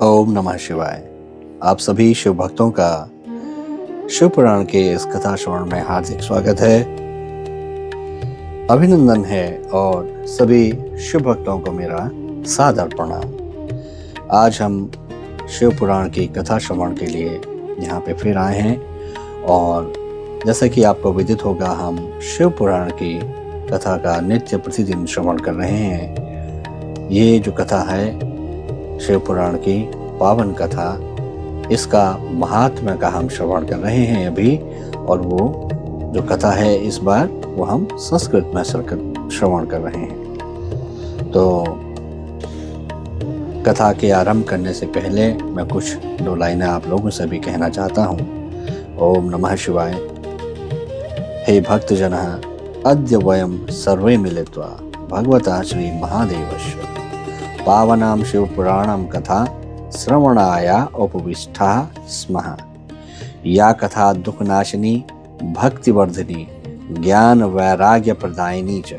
ओम नमः शिवाय। आप सभी शिव भक्तों का शिव पुराण के इस कथा श्रवण में हार्दिक स्वागत है, अभिनंदन है और सभी शिव भक्तों को मेरा सादर प्रणाम। आज हम शिव पुराण की कथा श्रवण के लिए यहाँ पे फिर आए हैं और जैसा कि आपको विदित होगा, हम शिव पुराण की कथा का नित्य प्रतिदिन श्रवण कर रहे हैं। ये जो कथा है शिव पुराण की पावन कथा, इसका महात्म्य का हम श्रवण कर रहे हैं अभी, और वो जो कथा है इस बार वो हम संस्कृत में श्रवण कर रहे हैं। तो कथा के आरंभ करने से पहले मैं कुछ दो लाइनें आप लोगों से भी कहना चाहता हूँ। ओम नमः शिवाय। हे भक्तजनः, अद्य वयं सर्वे मिलित्वा भगवता श्री महादेवस्य पावनां शिव पुराणं कथा श्रवणाय उपविष्टाः स्मः। या कथा दुःखनाशिनी, भक्तिवर्धिनी, ज्ञान वैराग्य प्रदायिनी च।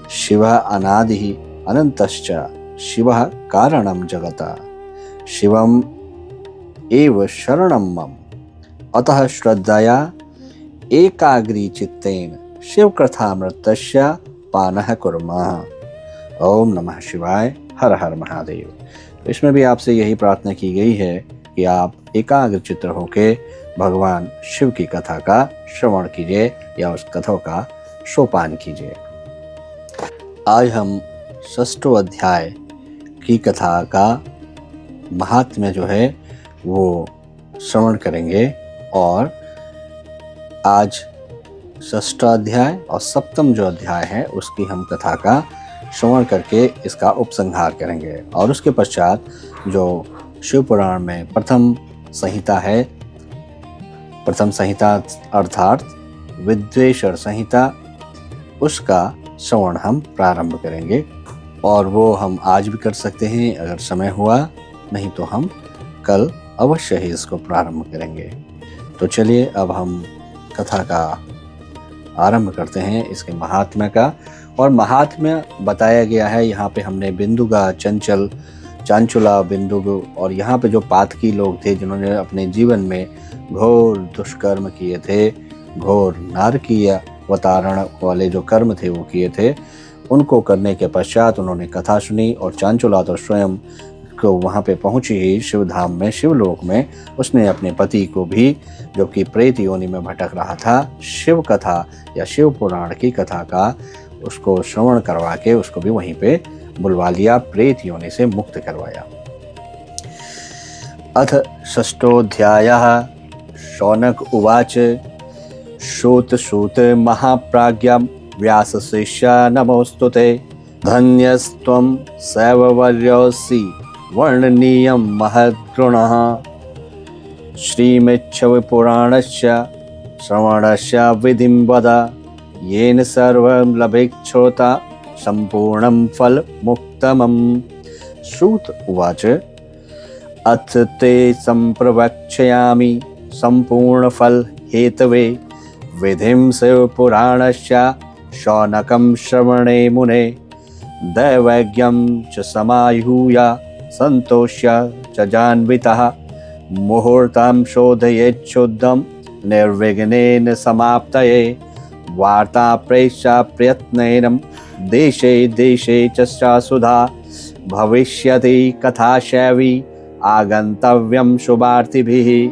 शिवः अनादिः अनन्तश्च, शिवः कारणं जगतः, शिवम् एव शरणं मम। अतः श्रद्धया एकाग्री चित्तेन शिवकथामृतस्य पानः कुर्मः। ओम नमः शिवाय। हर हर महादेव। तो इसमें भी आपसे यही प्रार्थना की गई है कि आप एकाग्र चित्त होके भगवान शिव की कथा का श्रवण कीजिए या उस कथा का सोपान कीजिए। आज हम 6वें अध्याय की कथा का महात्म्य जो है वो श्रवण करेंगे, और आज 6वां अध्याय और 7वां जो अध्याय है उसकी हम कथा का श्रवण करके इसका उपसंहार करेंगे। और उसके पश्चात जो शिव पुराण में प्रथम संहिता है, प्रथम संहिता अर्थात विद्वेषण संहिता, उसका श्रवण हम प्रारंभ करेंगे। और वो हम आज भी कर सकते हैं अगर समय हुआ, नहीं तो हम कल अवश्य ही इसको प्रारंभ करेंगे। तो चलिए अब हम कथा का आरंभ करते हैं, इसके महात्म्य का। और महात्म्य बताया गया है यहाँ पे। हमने बिंदुगा, चंचल, चांचुला, बिंदुगु और यहाँ पे जो पातकी लोग थे जिन्होंने अपने जीवन में घोर दुष्कर्म किए थे, घोर नारकीय अवतारण वाले जो कर्म थे वो किए थे, उनको करने के पश्चात उन्होंने कथा सुनी। और चांचुला तो स्वयं को वहाँ पे पहुँची ही शिवधाम में, शिवलोक में, उसने अपने पति को भी, जो कि प्रेत योनि में भटक रहा था, शिव कथा या शिव पुराण की कथा का उसको श्रवण करवा के उसको भी वहीं पे बुलवा लिया, प्रेत योनि से मुक्त करवाया। अथ 6वाध्यायः। शौनक उवाच। श्रुत महाप्राज्ञ व्यासशिष्य नमोस्तुते। धन्यस्त्वं शैववर्योऽसि वर्णनीयं महद्गुणः। श्रीमच्छिवपुराणस्य श्रवणस्य विधिं वद, येन सर्वं लभेच्छ्रोता सम्पूर्णं फलमुत्तमम्। श्रुत उवाच। अथ ते सम्प्रवक्ष्यामि सम्पूर्णफलहेतवे विधिं शिवपुराणस्य शौनकं श्रवणे मुने। दैवज्ञं च समाहूय सन्तोष्य च जान्वितः मुहूर्तं शोधयेच्छुद्धं निर्विघ्नेन समाप्तये। वार्ता प्रेष्या प्रयत्नेन देशे देशे च सुधा भविष्यति कथा शैवी आगन्तव्यं शुभार्थिभिः।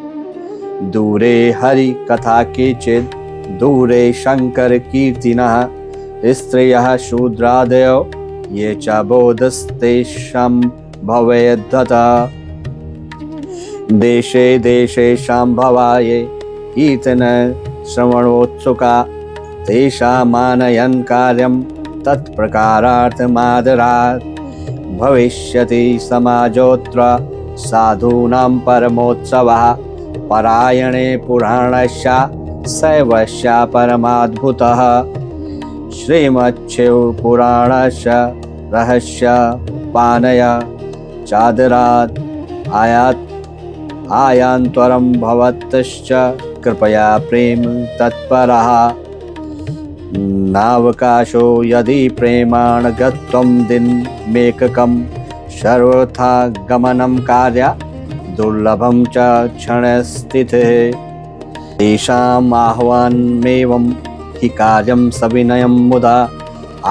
दूरे हरि कथा केचित् दूरे शंकर कीर्तिनः। स्त्रियः शूद्रादयो ये च बोधस्तेषां भवेद्दता। देशे देशे शाम्भवाये कीर्तन श्रवणोत्सुका। तेषामानयन् कार्यं तत्प्रकारार्थमादरात्। भविष्यति समाजोऽत्र साधूनां परमोत्सवः। परायणे पुराणस्य शैवस्य परमाद्भुतः। श्रीमच्छिवपुराणस्य रहस्य पानय चादरात् आयान्त्वरं भवतश्च कृपया प्रेम तत्परः। नावकाशो यदि प्रेमाण गत्वं दिनमेककं सर्वथा गमनं कार्य दुर्लभं च क्षणस्थितिः तेषाम् आह्वानमेवं हि कार्यं सविनयं मुदा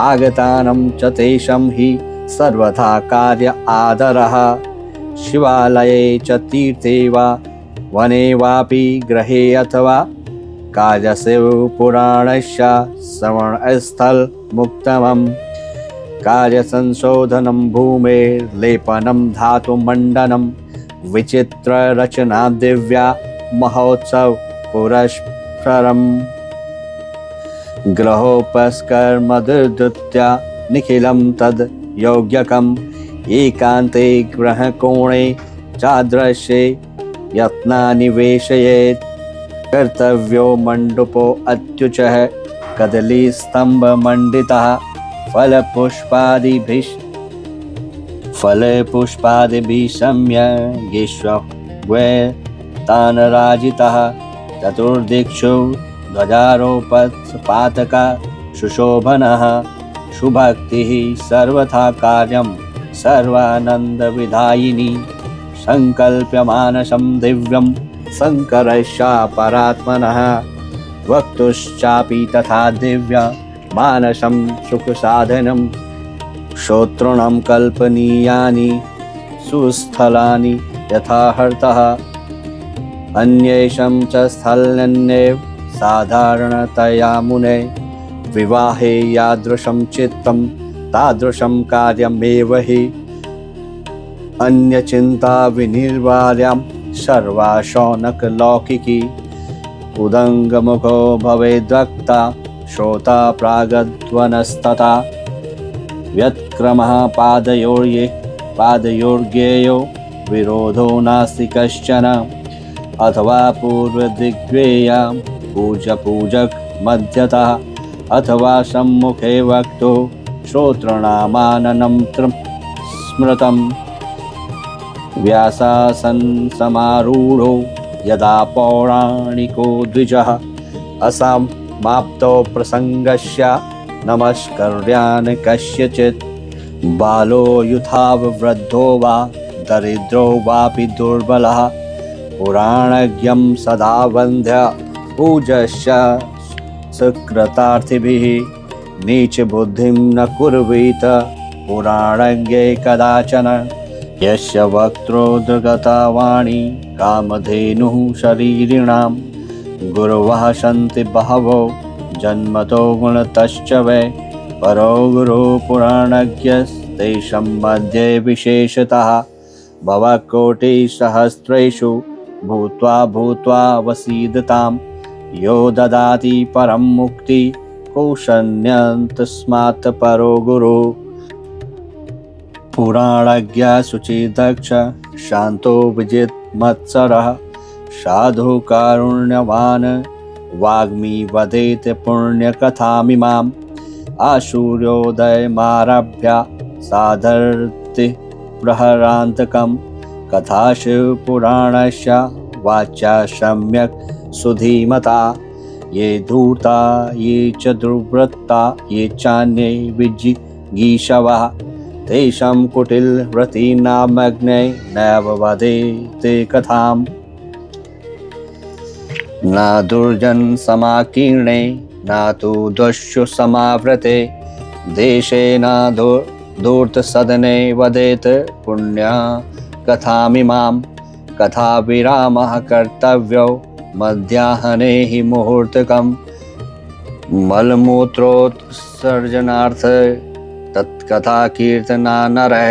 आगतानं च तेषां हि सर्वथा कार्य आदरः शिवालये च तीर्थे वा वने वापि गृहे अथवा कार्यस्य पुराणस्य श्रवणस्थलमुत्तमम् कार्यसंशोधनं भूमेर्लेपनं धातुमण्डनं विचित्ररचना दिव्या महोत्सव पुरस्परम् गृहोपस्कर्मदुद्धृत्य निखिलं तद् योग्यकम् एकान्ते गृहकोणे चादृशे यत्नानिवेशयेत् कर्तव्यो मण्डपो अत्युच्चः कदलीस्तम्भमण्डितः फलपुष्पादिभिः सम्यग्विश्वतानराजितः चतुर्दिक्षु ध्वजारोपपातका सुशोभनः सुभक्तिः सर्वथा कार्यं सर्वानन्दविदायिनी सङ्कल्प्यमानसं दिव्यं शङ्करस्य वक्तुश्चापि तथा दिव्या मानसं सुखसाधनं श्रोतॄणां कल्पनीयानि सुस्थलानि यथार्थः अन्येषां च स्थलान्येव साधारणतया मुने विवाहे यादृशं चित्तं तादृशं कार्यमेव हि अन्यचिन्ता विनिर्वार्यां सर्वा शौनकलौकिकी उदङ्गमुखो भवेद्वक्ता श्रोता प्रागध्वनस्तथा व्यत्क्रमः पादयोर्गेयो विरोधो नास्ति कश्चन अथवा पूर्वदिग्वेयां पूजक मध्यतः अथवा सम्मुखे वक्तो श्रोतॄणामाननं स्मृतम् व्यासासन् समारूढो यदा पौराणिको द्विजः असमाप्तो प्रसङ्गस्य नमस्कर्यान् कस्यचित् बालो युथावृद्धो वा दरिद्रो वापि दुर्बलः पुराणज्ञं सदा वन्द्य पूजस्य सुकृतार्थिभिः नीचबुद्धिं न कुर्वीत पुराणज्ञे कदाचन यस्य वक्त्रोद्गता वाणी कामधेनुः शरीरिणां गुरवः सन्ति बहवो जन्मतो गुणतश्च वै परो गुरुः पुराणज्ञस्तेषां मध्ये विशेषतः भवकोटिसहस्रेषु भूत्वा वसीदतां यो ददाति परं मुक्ति कौशन्यन्तस्मात् परो गुरुः पुराणज्ञ शुचिदक्ष शान्तो विजितमत्सरः साधु कारुण्यवान् वाग्मी वदेत पुण्यकथामिमाम् आसूर्योदयमारभ्य साधर्ति प्रहरान्तकं कथासु पुराणस्य वाच्या सम्यक् सुधीमता ये धूर्ता ये च दुर्वृत्ता ये चान्ये विजिगीषवः तेषां कुटिलव्रतीनामग्ने नैव वदेते कथाम् न दुर्जनसमाकीर्णे न तु दस्यु समावृते देशे न धूर्तसदने वदेत पुण्या कथामिमां कथाविरामः कर्तव्यो मध्याह्ने हि मुहूर्तकं मलमूत्रोत्सर्जनार्थ तत्कथा कीर्तना नरः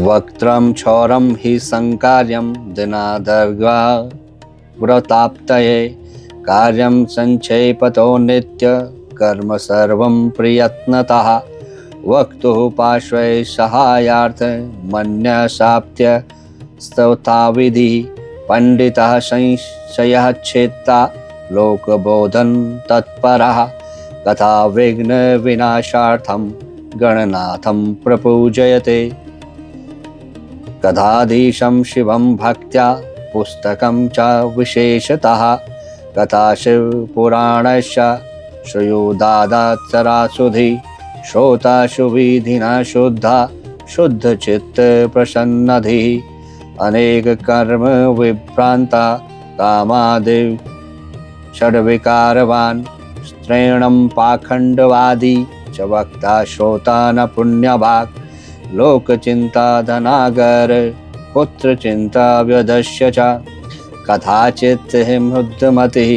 वक्त्रं क्षौरं हि संकार्यं दिनादर्गा व्रताप्तये कार्यं संक्षेपतो नित्य कर्म सर्वं प्रयत्नतः वक्तुः पार्श्वे सहायार्थ मन्यसाप्त्य स्तौताविधि पंडितः संशयः छेत्ता लोकबोधन तत्परः कथा विघ्न विनाशार्थं गणनाथं प्रपूजयते कथाधीशं शिवं भक्त्या पुस्तकं च विशेषतः कथासु पुराणस्य श्रूयोदादात्सरासुधि श्रोतासु विधिना शुद्धा शुद्ध चित्त प्रसन्नधि अनेक कर्म विभ्रांता कामादिव षड्विकारवान स्त्रीणं पाखंडवादी च वक्ता श्रोता न पुण्यभाग लोक चिंता धनागर पुत्र चिंता व्यदस्य च कथाचित् हृद्मतिः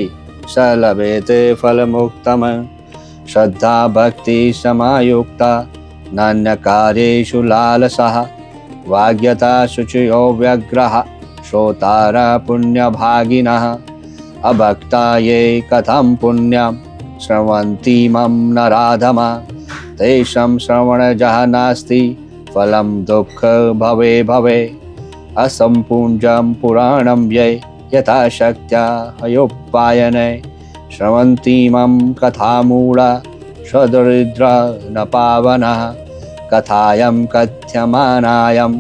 स लभेते फलमुक्तम् श्रद्धा भक्ति समायुक्ता नान्यकार्येषु लालसः वाग्यता शुचयो व्यग्रः श्रोतारा पुण्यभागिनः अभक्ता ये कथं पुण्यं श्रवन्ति मम नराधमा तेषां श्रवणजः नास्ति फलं दुःख भवे भवे असम्पूज्यं पुराणं ये यथा शक्त्या हयोपायने श्रवन्ति मम कथामूढा सदरिद्रा न पावनः कथायं कथ्यमानायं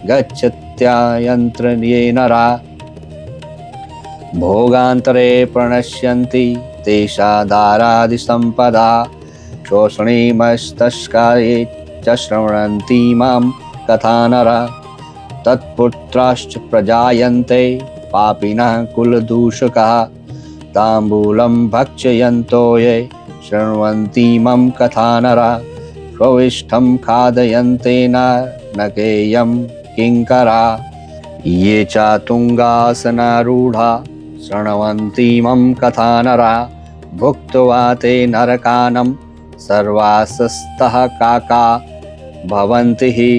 गच्छत्यायन्त्र ये नरा भोगान्तरे प्रणश्यन्ति तेषादारादिसम्पदा शोषणीमस्तस्कारे च श्रवन्ति मां कथा नरा तत्पुत्राश्च प्रजायन्ते पापिनः कुलदूषकाः ताम्बूलं भक्षयन्तो ये शृण्वन्ति मम कथा नरा प्रविष्टं खादयन्ते न केयं किङ्करा ये चातुङ्गासनारूढा शृण्वन्ति मम कथा नरा भुक्त्वा ते नरकानं सर्वासस्तः काका भवन्ति हि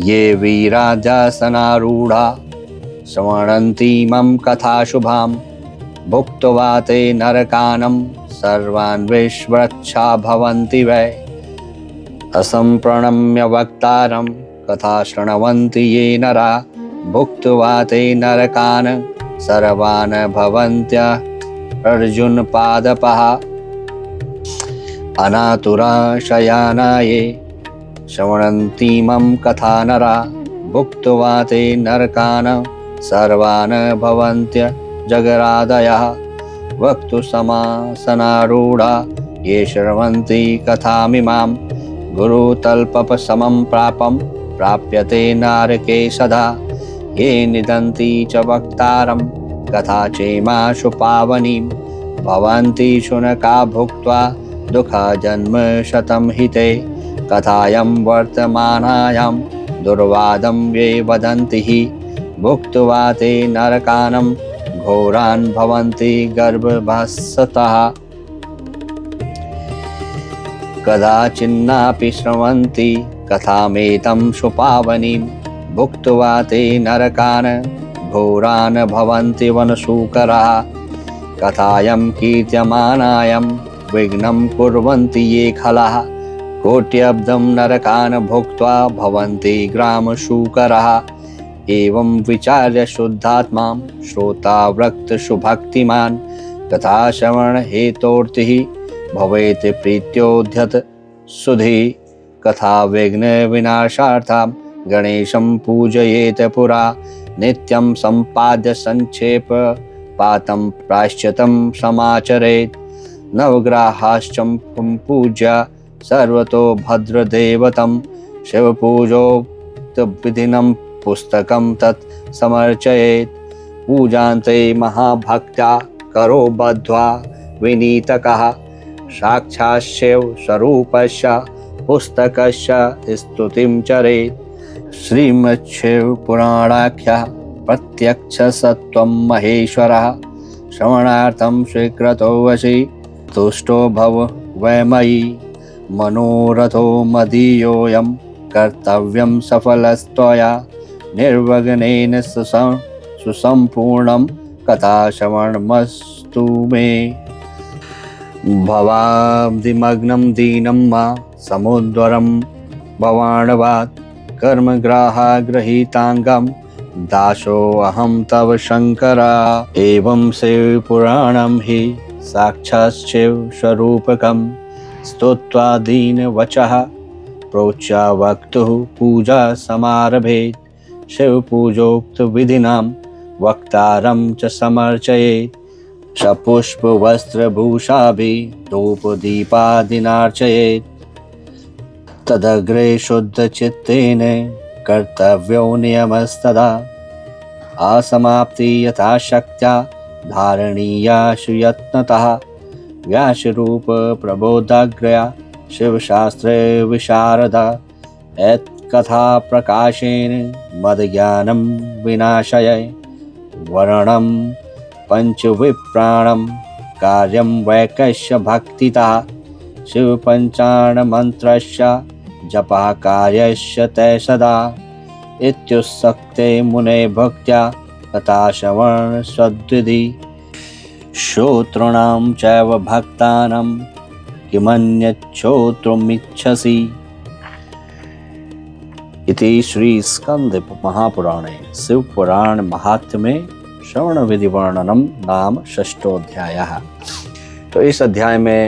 ये वीराजासनारूढा श्रवन्ति मम कथा शुभां भुक्त्वा ते नरकानं सर्वान् विश्वच्छा भवन्ति वै असम्प्रणम्य वक्तारं कथा शृण्वन्ति ये नरा भुक्त्वा ते नरकान् सर्वान् भवन्त्य अर्जुन पादपः अनातुरा शयाना ये श्रवन्ति मम कथा नरा भुक्त्वा ते नरकान् सर्वान् भवन्त्य जगरादयः वक्तु समासनारूढा ये श्रवन्ति कथामिमां गुरुतल्पसमं प्रापं प्राप्यते नारके सदा ये निदन्ति च वक्तारं कथा चेमाशु पावनीं भवन्ति शुनका भुक्त्वा दुःखा जन्म शतं हिते कथायं वर्तमानायां दुर्वादं ये वदन्ति हि भुक्त्वा ते नरकानं घोरान् भवन्ति गर्भभासतः कदाचिन्नापि श्रवन्ति कथामेतं सुपावनीं भुक्त्वा ते नरकान् घोरान् भवन्ति वनशूकराः कथायं कीर्त्यमानायं विघ्नं कुर्वन्ति ये खलाः कोट्यब्दं नरकान् भुक्त्वा भवन्ति ग्रामशूकराः एवं विचार्य शुद्धात्मा श्रोता वक्त सुभक्तिमान् कथा श्रवण हेतोर्थिः भवेत् प्रीत्योद्यत सुधि कथा विघ्न विनाशार्थं गणेशं पूजयेत पुरा नित्यं सम्पाद्य संक्षेप पातं प्रायश्चितं समाचरेत् नवग्रहाश्चं पूज्य सर्वतो भद्रदेवतं शिवपूजोक्त विधिनं पुस्तकं तत् समर्चयेत् पूजान्ते महाभक्त्या करो बद्ध्वा विनीतकः साक्षात् शिव स्वरूपस्य पुस्तकस्य स्तुतिं चरेत् श्रीमच्छिव पुराणाख्यः प्रत्यक्षसत्त्वं महेश्वरः श्रवणार्थं स्वीकृतो वशी तुष्टो भव वै मयि मनोरथो मदीयोऽयं कर्तव्यं सफलस्त्वया निर्विघ्नेन सुसम्पूर्णं कथाश्रवणमस्तु मे भवाब्धिमग्नं दीनं मा समुद्वरं भवाण्वात् कर्मग्राहगृहीताङ्गं दासोऽहं तव शङ्करा एवं शिवपुराणं हि साक्षात् शिवस्वरूपकं स्तुत्वा दीनवचः प्रोच्या वक्तुः पूजा समारभेत् शिवपूजोक्त विधिनां वक्तारं च समर्चयेत् सपुष्पवस्त्रभूषाभिः धूपदीपादिनार्चयेत् तदग्रे शुद्धचित्तेन कर्तव्यो नियमस्तदा असमाप्ति यथाशक्त्या धारणीयाशु यत्नतः व्यासरूप प्रबोधाग्रया शिवशास्त्रे विशारदा यत्कथा प्रकाशेन मद्ज्ञानं विनाशय वर्णं पंचविप्राणं कार्यं वैकस्य भक्तितः शिवपञ्चाणमन्त्रस्य जपः कार्यस्य ते सदा इत्युत्सक्ते मुने भक्त्या तथा श्रवणसद्विधि श्रोतॄणां चैव भक्तानां किमन्यच्छ्रोतुमिच्छसि इति श्री स्कंद महापुराणे शिवपुराण महात्म्ये श्रवण विधि वर्णनम नाम षष्ठोऽध्यायः। तो इस अध्याय में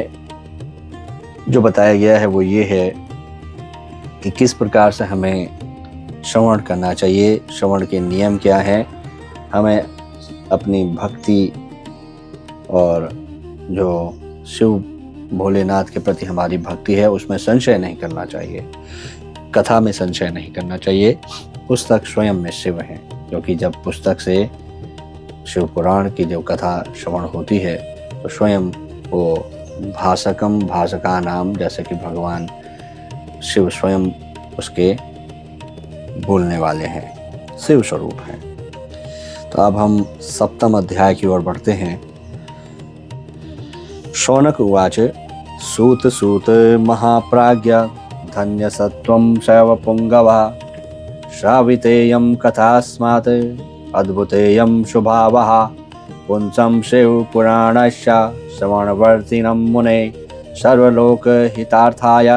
जो बताया गया है वो ये है कि किस प्रकार से हमें श्रवण करना चाहिए, श्रवण के नियम क्या है, हमें अपनी भक्ति और जो शिव भोलेनाथ के प्रति हमारी भक्ति है उसमें संशय नहीं करना चाहिए, कथा में संशय नहीं करना चाहिए। पुस्तक स्वयं में शिव है, क्योंकि जब पुस्तक से शिव पुराण की जो कथा श्रवण होती है तो स्वयं वो भाषकम भाषका नाम, जैसे कि भगवान शिव स्वयं उसके बोलने वाले हैं, शिव स्वरूप हैं। तो अब हम सप्तम अध्याय की ओर बढ़ते हैं। शौनक उवाच सूत सूत महाप्राज्ञ धन्य सत्वं शैवपुंगवः श्रावितेयं कथास्मात् अद्भुतेयं शुभावः पुंसं शिवपुराणस्य श्रवणवर्तिनं मुने सर्वलोकहितार्थाय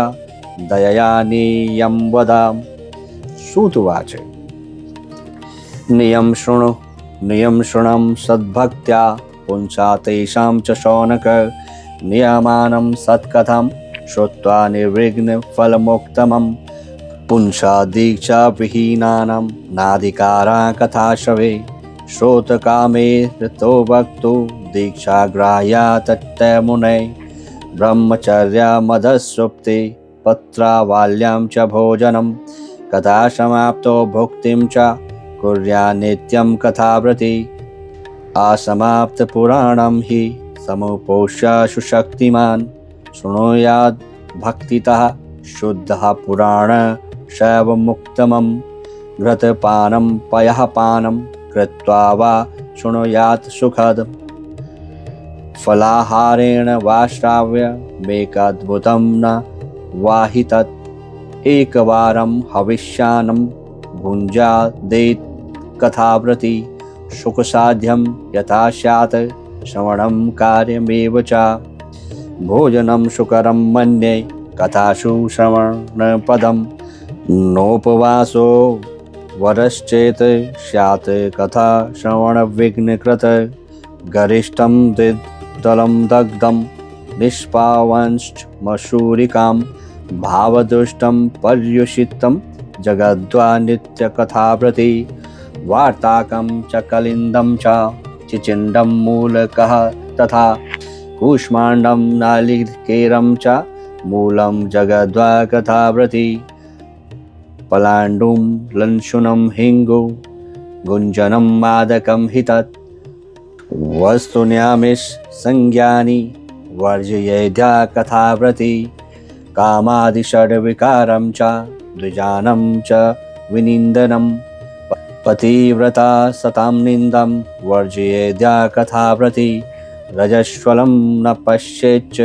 दयया नियं वदाम। सूत उवाच नियम शृणं सद्भक्त्या पुंसा तेषां च शौनक नियमानं सत्कथं श्रुत्वा निर्विघ्न फलमुक्तमं पुंसा दीक्षा विहीनानां नाधिकारा कथा श्रवे श्रोतकामे ऋतो वक्तु दीक्षा ग्राह्या तत्ते मुने ब्रह्मचर्या मदस्वप्ते पत्रावाल्यां च भोजनं कथा समाप्तो भुक्तिं च कुर्या नित्यं कथाव्रति असमाप्त पुराणं हि समुपोष्य सुशक्तिमान् शृणुयात् भक्तितः शुद्धः पुराण शैवमुक्तमं घृतपानं पयःपानं कृत्वा वा शृणुयात् सुखदम् फलाहारेण वा श्राव्यमेकाद्भुतं न वा हि तत् एकवारं हविष्यान्नं भुञ्जादेत् कथाव्रति सुखसाध्यं यथा स्यात् श्रवणं कार्यमेव च भोजनं सुकरं मन्ये कथासु श्रवणपदं नोपवासो वरश्चेत् स्यात् कथा श्रवणविघ्नकृत गरिष्ठं द्विदलं दग्धं निष्पावंश्च मशूरिकां भावदुष्टं पर्युषितं जगद्वा नित्यकथाव्रति वार्ताकं च कलिन्दं च चिचिण्डं मूलकः तथा कूष्माण्डं नालिकेरं च मूलं जगद्वा कथाव्रति पलाण्डुं लंशुनं हिङ्गु गुञ्जनं मादकं हि तत् वस्तुन्यामिष संज्ञानि वर्जयेद्या कथाव्रति कामादिषड्विकारं च द्विजानं च विनिन्दनं पतिव्रता सतां निन्दं वर्जयेद्या कथाव्रति रजस्वलं न पश्येच्च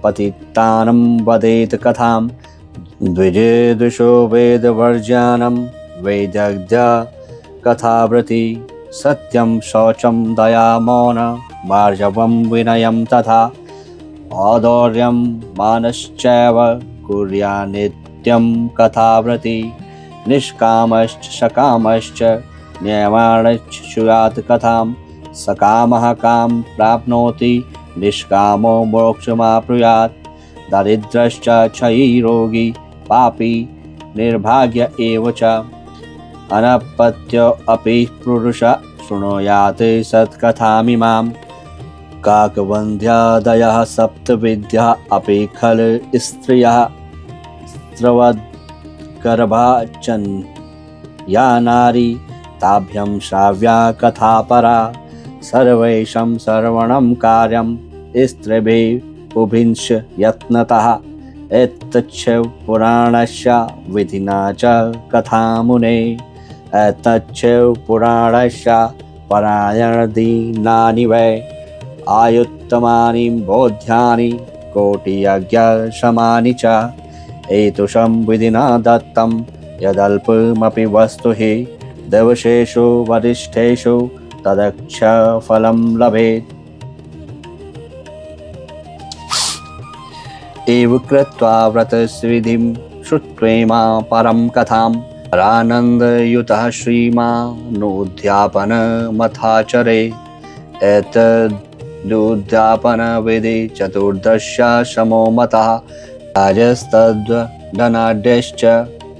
पतितानं वदेत् कथां द्विजेदुषो वेदवर्ज्यानं वेदज्ञा कथाव्रति सत्यं शौचं दया मौन मार्जवं विनयं तथा औदार्यं मानश्चैव कुर्या नित्यं कथाव्रति निष्कामश्च सकामश्च नियमानश्च शृणुयात् कथां सकामः कां प्राप्नोति निष्कामो मोक्षमाप्नुयात् दारिद्र्यश्च क्षयी रोगी पापी निर्भाग्य एव च अनपत्य अपि पुरुष शृणुयात् सत्कथामिमां काकवन्ध्यादयः सप्तविद्या अपि खल स्त्रियः वस्त्रवद् गर्भाचन या नारी ताभ्यं श्राव्या कथा परा सर्वेषां श्रवणं कार्यं स्त्रीभिः पुंश्च यत्नतः एतच्च पुराणस्य विधिना च कथा मुने एतच्च पुराणस्य परायणदीनानि वै आयुत्तमानि बोध्यानि कोटियज्ञसमानि च एतुषं विधिना दत्तं यदल्पमपि वस्तु हि दिवसेषु वरिष्ठेषु तदक्षफलं लभेत्। एव कृत्वा व्रतस्विधिं श्रुत्वेमा परं कथां रानन्दयुतः श्रीमानुद्यापनमथाचरे एतदुद्यापनविधि चतुर्दशमो मतः राजस्तद्वदनाढ्यश्च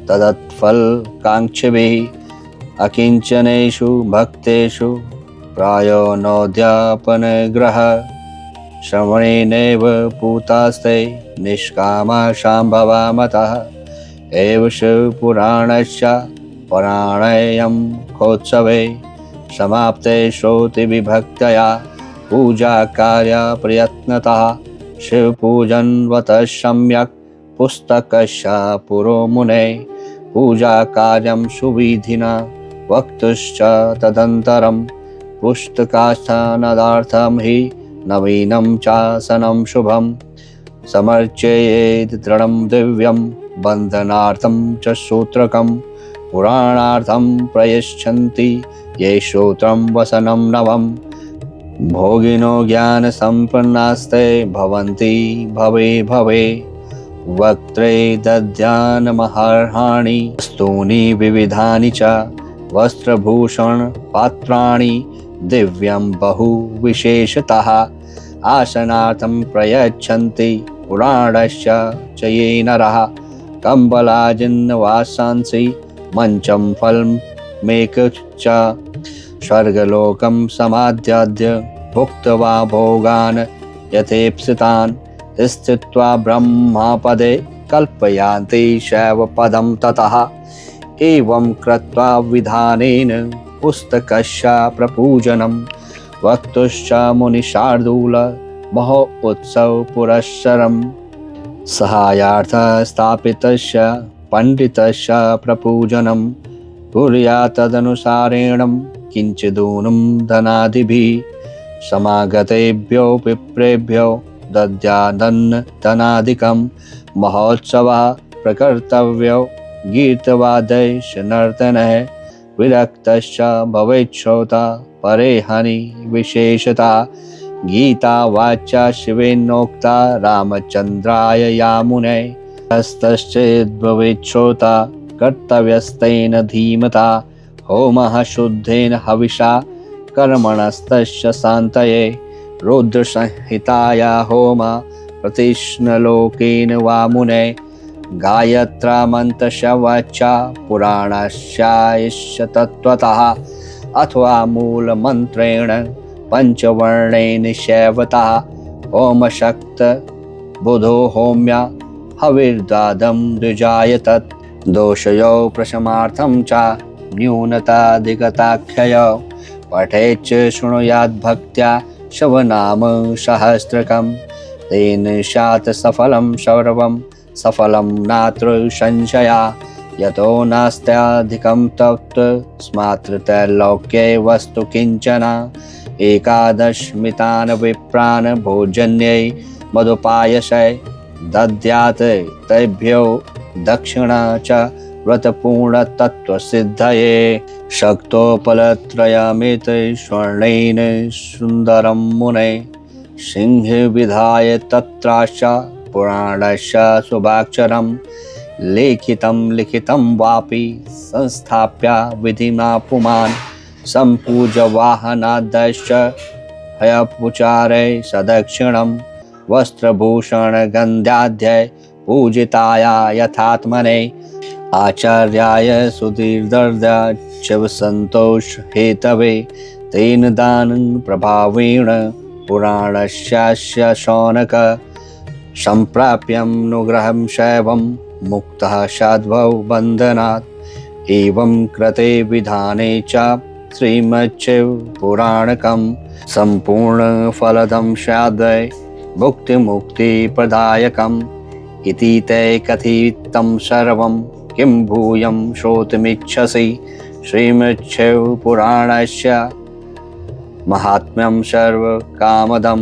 तदत्फलकाङ्क्षिभिः अकिञ्चनेषु भक्तेषु प्रायो नोद्यापनग्रह श्रवणेनैव पूतास्ते निष्कामा शाम्भवा मतः एव शिवपुराणस्य परायणं खोत्सवे समाप्ते श्रोतिविभक्तया पूजाकार्यप्रयत्नतः शिवपूजनवतः सम्यक् पुस्तकस्य पुरो मुने पूजाकार्यं सुविधिना वक्तुश्च तदन्तरं पुस्तकास्थानार्थं हि नवीनं चासनं शुभं समर्चयेत् दृढं दिव्यं बन्धनार्थं च सूत्रकं पुराणार्थं प्रयच्छन्ति ये श्रोत्रं वसनं नवं भोगिनो ज्ञानसम्पन्नास्ते भवन्ति भवे भवे वक्त्रे दद्यान्महार्हाणि वस्तूनि विविधानि च वस्त्रभूषणपात्राणि दिव्यं बहु विशेषतः आसनार्थं प्रयच्छन्ति पुराणस्य च ये नरः कम्बलाजिन्वासांसि मञ्चं फलमेकञ्च स्वर्गलोकं समाद्याद्य भुक्त्वा भोगान् यथेप्सितान् स्थित्वा ब्रह्मपदे कल्पयान्ति शैवपदं ततः एवं कृत्वा विधानेन पुस्तकस्य प्रपूजनं वक्तुश्च मुनिशार्दूल महोत्सव पुरस्सरं सहायार्थ स्थापितस्य पण्डितस्य प्रपूजनं कुर्यात् तदनुसारेण किञ्चिदूनं धनादिभिः समागतेभ्यो विप्रेभ्यो दद्यादन्नधनादिकं महोत्सवः प्रकर्तव्यो गीतवाद्यैश्च नर्तनैः विरक्तश्च भवेत् श्रोता परे हनि विशेषता गीता वाचा शिवेनोक्ता रामचन्द्राय या मुने हस्तश्चेद्भवेत् श्रोता कर्तव्यस्तेन धीमता होमः शुद्धेन हविषा कर्मणस्तस्य शान्तये रुद्रसंहिताया होम प्रतिष्णलोकेन वा मुने गायत्र्यामन्त्रस्य वाचा पुराणस्यास्य तत्त्वतः अथवा मूलमन्त्रेण पञ्चवर्णेन सेवतः ओमशक्त बुधो होम्या हविर्दादं द्विजाय तत् दोषयो प्रशमार्थं च न्यूनताधिगताख्ययो पठेच्च शृणुयाद्भक्त्या शवनाम सहस्रकं तेन स्यात् सफलं सर्वं सफलं नात्र संशया यतो नास्त्याधिकं तत्स्मात्र त्रैलोक्ये वस्तु किञ्चन एकादशमितान् विप्रान् भोजन्यै मदुपायसै दद्यात् तेभ्यो दक्षिणा च व्रतपूर्णतत्त्वसिद्धये शक्तोपलत्रयमिते स्वर्णेन सुन्दरं मुने सिंहे विधाय तत्राश्च पुराणस्य शुभाक्षरं लिखितं वापि संस्थाप्य विधिना पुमान् सम्पूज्य वाहनादश्च हयपुचारे सदक्षिणं वस्त्रभूषणगन्ध्याध्यै पूजिताया यथात्मने आचार्याय सुधीर्दर्दा शिवसन्तोष हेतवे तेन दानं प्रभावेण पुराणस्यास्य शौनक सम्प्राप्यं नुग्रहं शैवं मुक्तः साध्वौ बन्धनात् एवं कृते विधाने च श्रीमच्छिवपुराणकं सम्पूर्णफलदं स्याद्वै मुक्तिप्रदायकम् इति ते कथितं सर्वं किं भूयं श्रोतुमिच्छसि श्रीमच्छिवपुराणस्य महात्म्यं सर्वकामदं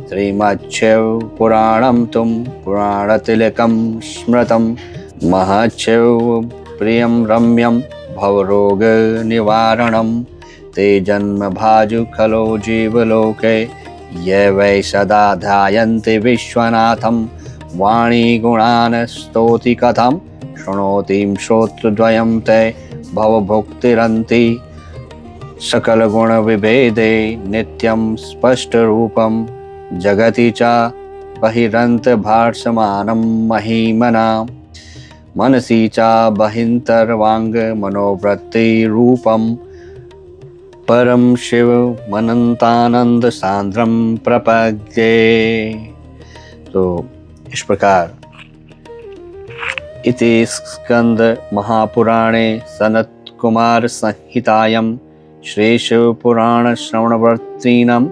श्रीमच्छिवपुराणं तुं पुराणतिलकं स्मृतं महच्छिवप्रियं रम्यं भवरोगनिवारणं ते जन्मभाजु खलो जीवलोके ये वै सदा ध्यायन्ति विश्वनाथं वाणी गुणान् स्तौति कथं शृणोतिं श्रोत्रद्वयं ते भवभुक्तिरन्ति सकलगुणविभेदे नित्यं स्पष्टरूपं जगति च बहिरन्तभासमानं महिमना मनसि च बहिन्तर्वाङ्ग मनोवृत्तिरूपं परम शिवमनन्तानंद सांद्रम प्रपद्ये। तो इस प्रकार इति स्कंद महापुराणे सनत कुमार संहितायां श्री शिव पुराण श्रवणवर्तीनां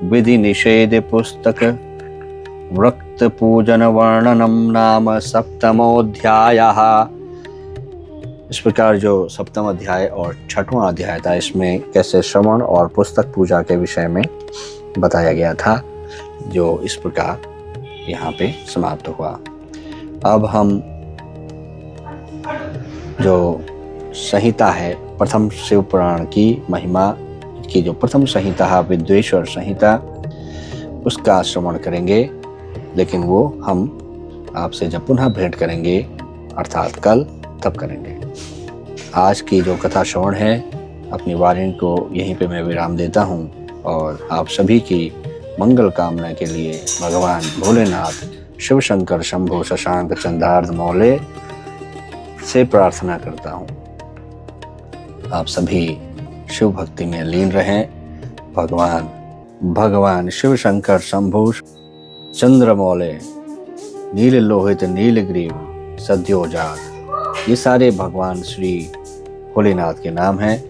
विधि निषेध पुस्तक वृक्त पूजन वर्णनम नाम सप्तमोऽध्यायः। इस प्रकार जो सप्तम अध्याय और छठवां अध्याय था, इसमें कैसे श्रवण और पुस्तक पूजा के विषय में बताया गया था, जो इस प्रकार यहाँ पे समाप्त हुआ। अब हम जो संहिता है प्रथम शिव पुराण की महिमा की, जो प्रथम संहिता है विद्वेश्वर संहिता, उसका श्रवण करेंगे। लेकिन वो हम आपसे जब पुनः भेंट करेंगे अर्थात कल, तब करेंगे। आज की जो कथा श्रवण है, अपनी वाणी को यहीं पे मैं विराम देता हूँ और आप सभी की मंगल कामना के लिए भगवान भोलेनाथ शिव शंकर शंभो शशांक चंद्रार्ध मौले से प्रार्थना करता हूँ आप सभी शिव भक्ति में लीन रहें। भगवान शिव शंकर शंभो चंद्रमौले नील लोहित नीलग्रीव सद्योजात, ये सारे भगवान श्री भोलेनाथ के नाम हैं।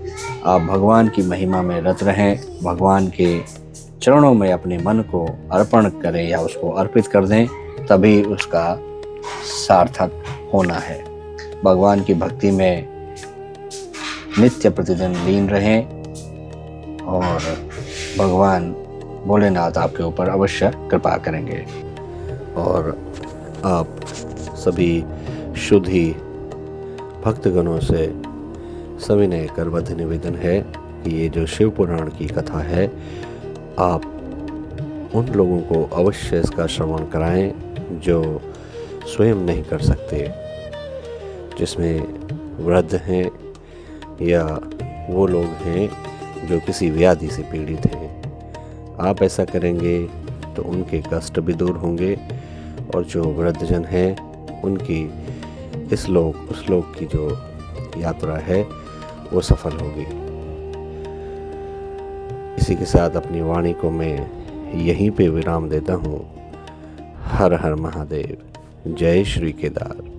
आप भगवान की महिमा में रत रहें, भगवान के चरणों में अपने मन को अर्पण करें या उसको अर्पित कर दें, तभी उसका सार्थक होना है। भगवान की भक्ति में नित्य प्रतिदिन लीन रहें और भगवान भोलेनाथ आपके ऊपर अवश्य कृपा करेंगे। और आप सभी शुद्धि भक्तगणों से सविनय करबद्ध निवेदन है कि ये जो शिव पुराण की कथा है, आप उन लोगों को अवश्य इसका श्रवण कराएं जो स्वयं नहीं कर सकते, जिसमें वृद्ध हैं या वो लोग हैं जो किसी व्याधि से पीड़ित हैं। आप ऐसा करेंगे तो उनके कष्ट भी दूर होंगे और जो वृद्धजन हैं उनकी उस लोक की जो यात्रा है वो सफल होगी। इसी के साथ अपनी वाणी को मैं यहीं पे विराम देता हूँ। हर हर महादेव। जय श्री केदार।